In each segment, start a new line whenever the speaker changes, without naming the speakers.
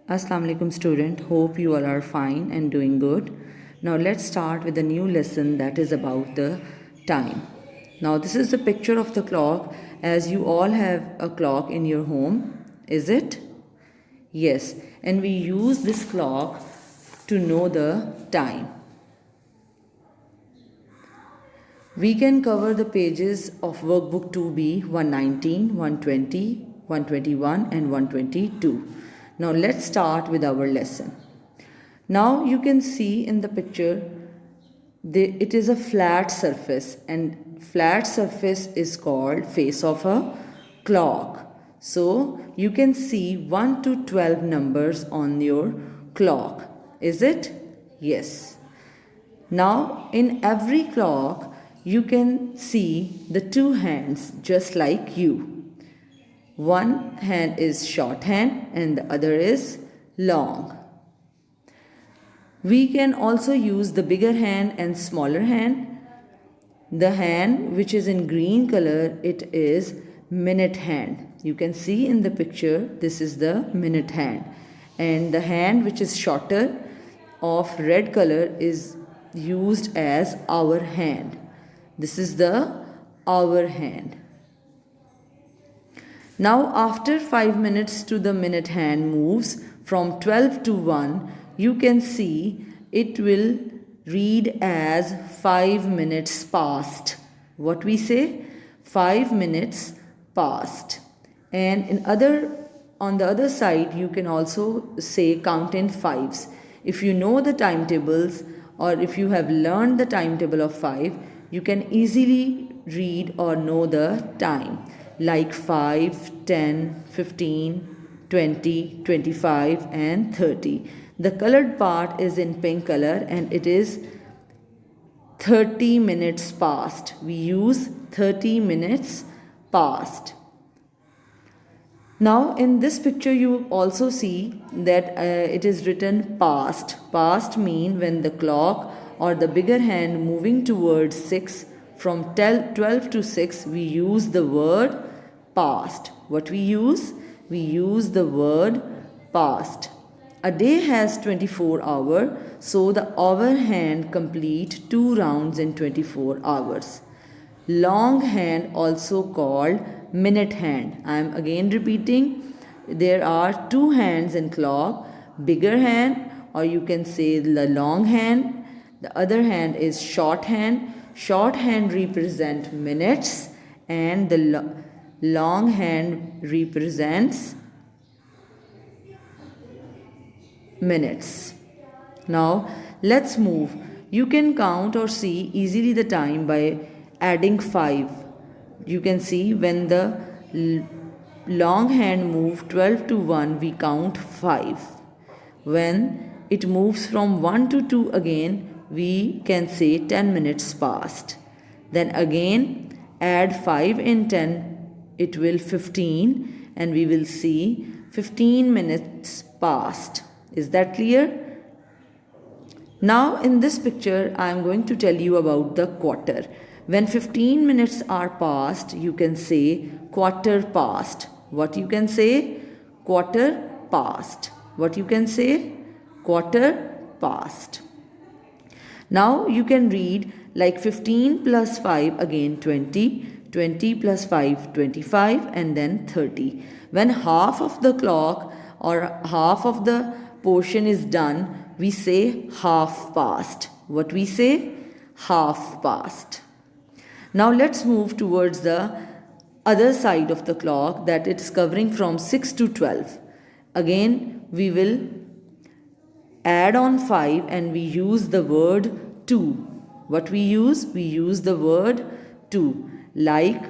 Assalamu alaikum student, hope you all are fine and doing good. Now let's start with a new lesson that is about the time. Now this is the picture of the clock, as you all have a clock in your home, is it? Yes, and we use this clock to know the time. We can cover the pages of workbook 2B 119, 120, 121 and 122. Now let's start with our lesson. Now you can see in the picture it is a flat surface, and flat surface is called face of a clock. So you can see 1 to 12 numbers on your clock. Is it? Yes. Now in every clock you can see the two hands just like you. One hand is short hand and the other is long. We can also use the bigger hand and smaller hand. The hand which is in green color, it is minute hand. You can see in the picture, this is the minute hand. And the hand which is shorter of red color is used as hour hand. This is the hour hand. Now after 5 minutes to the minute hand moves from 12 to 1, you can see it will read as 5 minutes past. What we say? 5 minutes past. And on the other side you can also say count in fives. If you know the timetables, or if you have learned the timetable of 5, you can easily read or know the time, like 5, 10, 15, 20, 25 and 30. The colored part is in pink color and it is 30 minutes past. We use 30 minutes past. Now in this picture you also see that it is written past. Past mean when the clock or the bigger hand moving towards 6, from 12 to 6, we use the word past. What we use? We use the word past. A day has 24 hours, so the hour hand complete 2 rounds in 24 hours. Long hand, also called minute hand. I am again repeating. There are 2 hands in clock. Bigger hand, or you can say the long hand. The other hand is short hand. Short hand represent minutes and the long hand represents minutes. Now let's move. You can count or see easily the time by adding 5. You can see when the long hand moves 12 to 1, we count 5. When it moves from 1 to 2 again, we can say 10 minutes past. Then again add 5 in 10, it will 15, and we will see 15 minutes past. Is that clear? Now in this picture I am going to tell you about the quarter. When 15 minutes are past, you can say quarter past. What you can say? Quarter past. What you can say? Quarter past. Now you can read like 15 plus 5 again 20, 20 plus 5 25 and then 30. When half of the clock or half of the portion is done, we say half past. What we say? Half past. Now let's move towards the other side of the clock, that it's covering from 6 to 12. Again we will add on 5 and we use the word 2. What we use? We use the word 2. Like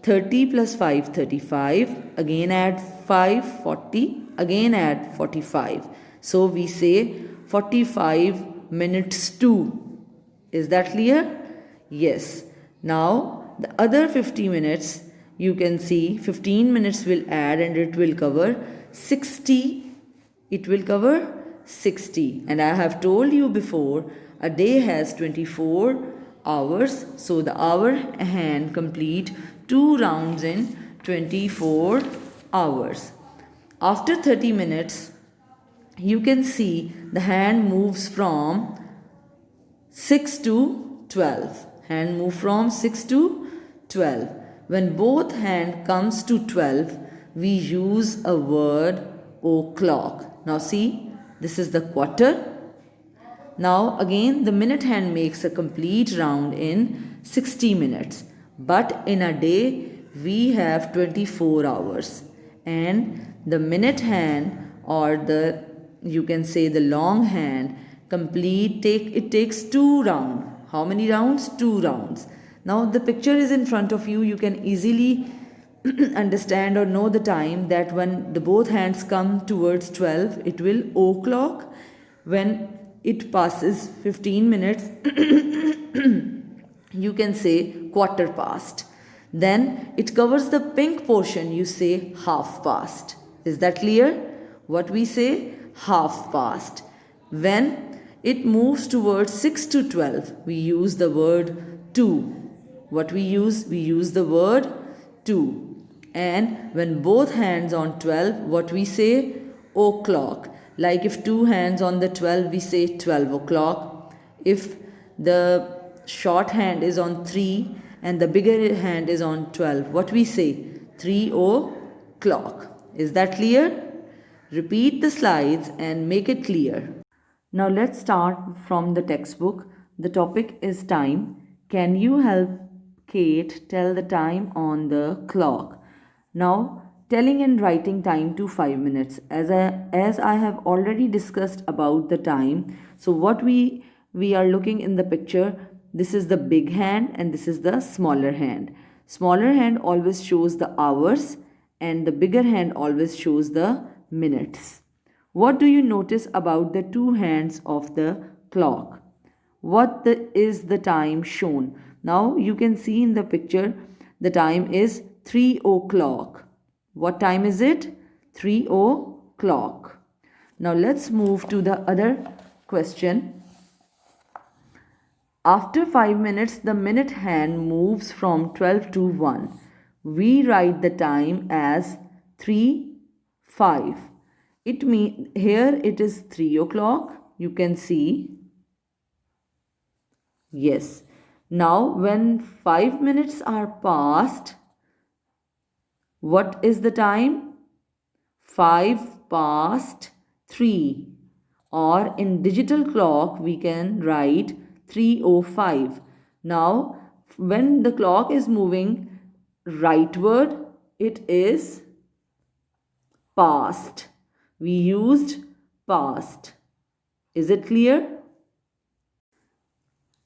30 plus 5 35. Again add 5 40. Again add 45. So we say 45 minutes to. Is that clear? Yes. Now the other 50 minutes, you can see 15 minutes will add and it will cover 60. It will cover 60. And I have told you before, a day has 24 hours. So the hour hand complete 2 rounds in 24 hours. After 30 minutes, you can see the hand moves from 6 to 12. Hand move from 6 to 12. When both hand comes to 12, we use a word o'clock. Now see, this is the quarter. Now again the minute hand makes a complete round in 60 minutes. But in a day we have 24 hours. And the minute hand, or the you can say the long hand, it takes 2 rounds. How many rounds? 2 rounds. Now the picture is in front of you. You can easily understand or know the time that when the both hands come towards 12, it will o'clock. When it passes 15 minutes, you can say quarter past. Then it covers the pink portion, you say half past. Is that clear? What we say? Half past. When it moves towards 6 to 12, we use the word 2. What we use? We use the word 2. And when both hands on 12, what we say? O'clock. Like if two hands on the 12, we say 12 o'clock. If the short hand is on 3 and the bigger hand is on 12, what we say? 3 o'clock. Is that clear? Repeat the slides and make it clear. Now let's start from the textbook. The topic is time. Can you help Kate tell the time on the clock? Now, telling and writing time to 5 minutes. As I have already discussed about the time. So what we are looking in the picture, this is the big hand and this is the smaller hand. Smaller hand always shows the hours and the bigger hand always shows the minutes. What do you notice about the two hands of the clock? What is the time shown? Now you can see in the picture the time is 3 o'clock. What time is it? 3 o'clock. Now let's move to the other question. After 5 minutes, the minute hand moves from 12 to 1. We write the time as 3:05. It means here it is 3 o'clock. You can see. Yes. Now when 5 minutes are passed, what is the time? 5 past 3. Or in digital clock we can write 3:05. Now when the clock is moving rightward, it is past. We used past. Is it clear?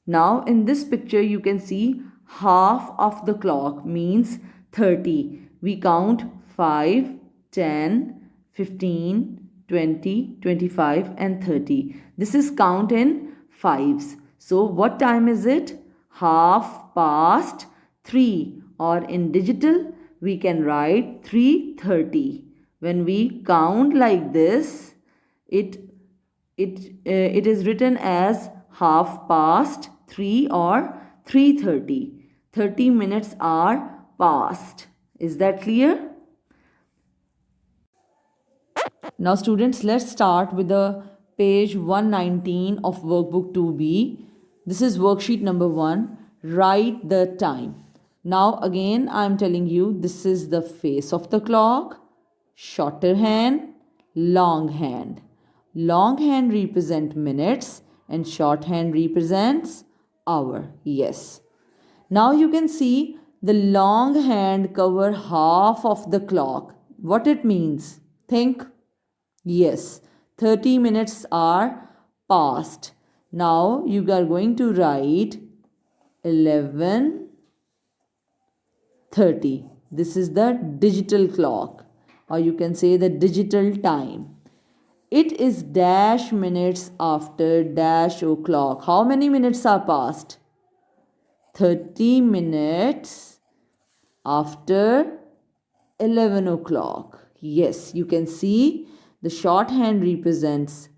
Now in this picture you can see half of the clock means 30. We count 5, 10, 15, 20, 25 and 30. This is count in fives. So what time is it? Half past 3, or in digital we can write 3:30. When we count like this, it is written as half past 3 or 3:30. 30 minutes are passed. Is that clear? Now students, let's start with the page 119 of workbook 2B. This is worksheet number 1. Write the time. Now again I am telling you, this is the face of the clock. Shorter hand, long hand. Long hand represent minutes and short hand represents hour. Yes. Now you can see the long hand cover half of the clock. What it means? Think. Yes. 30 minutes are passed. Now you are going to write 11:30. This is the digital clock, or you can say the digital time. It is dash minutes after dash o'clock. How many minutes are passed? 30 minutes after 11 o'clock. Yes, you can see the short hand represents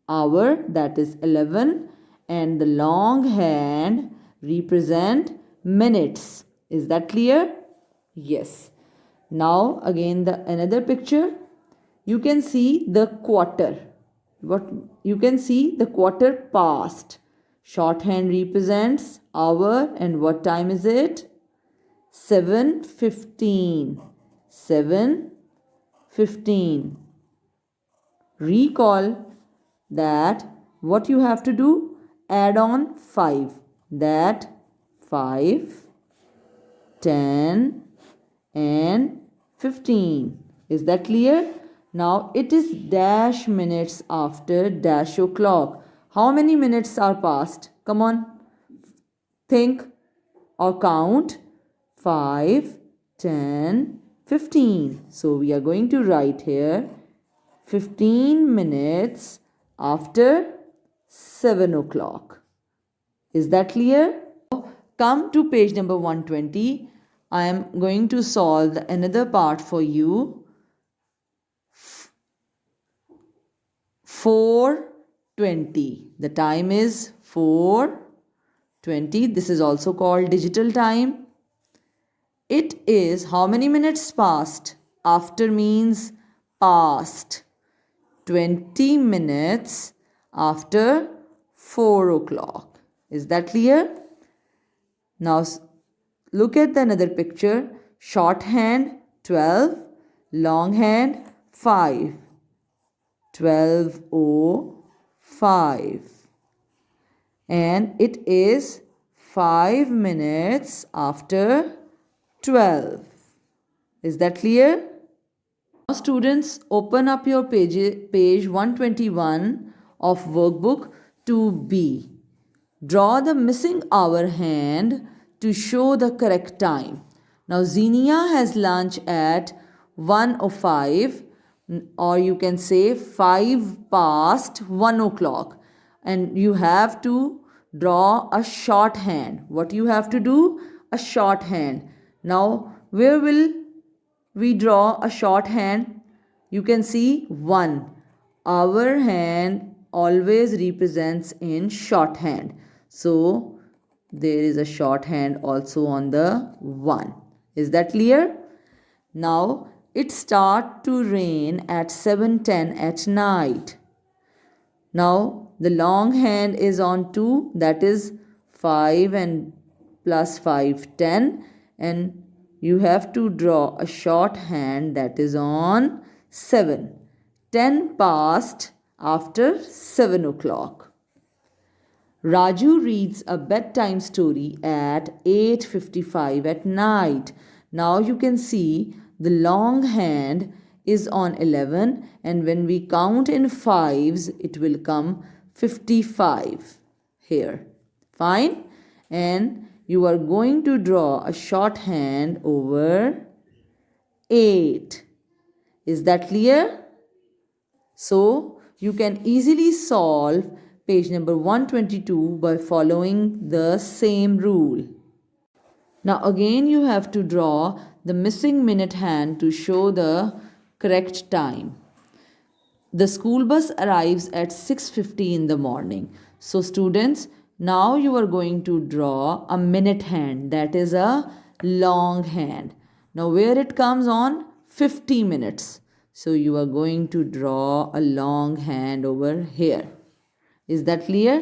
hour, that is 11, and the long hand represent minutes. Is that clear? Yes. Now again the another picture. You can see the quarter. what you can see the quarter past. Shorthand represents hour, and what time is it? 7:15. 7:15. Recall that what you have to do? Add on 5. That 5, 10 and 15. Is that clear? Now it is dash minutes after dash o'clock. How many minutes are passed? Come on. Think or count. 5, 10, 15. So we are going to write here 15 minutes after 7 o'clock. Is that clear? Come to page number 120. I am going to solve another part for you. 4:20. The time is 4:20. This is also called digital time. It is how many minutes past? After means past. 20 minutes after 4 o'clock. Is that clear? Now look at the another picture. Shorthand 12, longhand 5. 12:05. And it is 5 minutes after 12. Is that clear? Now students, open up your page 121 of workbook 2B. Draw the missing hour hand to show the correct time. Now Xenia has lunch at 1:05, or you can say 5 past 1 o'clock, and you have to draw a shorthand. What you have to do? A shorthand. Now where will we draw a shorthand? You can see 1. Our hand always represents in shorthand. So there is a shorthand also on the 1. Is that clear? Now it starts to rain at 7:10 at night. Now the long hand is on 2, that is 5 and plus 5, 10, and you have to draw a shorthand that is on 7. 10 past after 7 o'clock. Raju reads a bedtime story at 8:55 at night. Now you can see the long hand is on 11, and when we count in fives, it will come 55 here. Fine? And you are going to draw a shorthand over 8. Is that clear? So you can easily solve page number 122 by following the same rule. Now again you have to draw the missing minute hand to show the correct time. The school bus arrives at 6:50 in the morning. So students, now you are going to draw a minute hand, that is a long hand. Now where it comes on 50 minutes. So you are going to draw a long hand over here. Is that clear?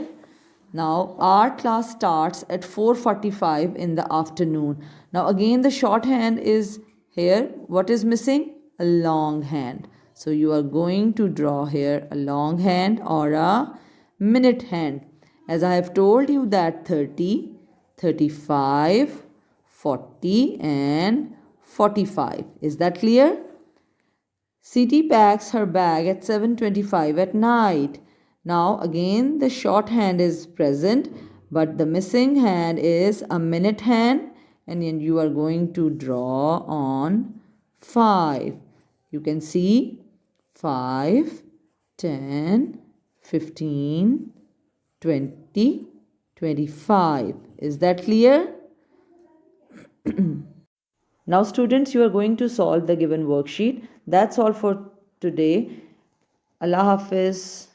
Now our class starts at 4:45 in the afternoon. Now again the shorthand is here. What is missing? A long hand. So you are going to draw here a long hand or a minute hand. As I have told you that 30, 35, 40 and 45. Is that clear? Siti packs her bag at 7:25 at night. Now again the shorthand is present, but the missing hand is a minute hand, and then you are going to draw on 5. You can see 5, 10, 15, 20, 25. Is that clear? Now students, you are going to solve the given worksheet. That's all for today. Allah Hafiz.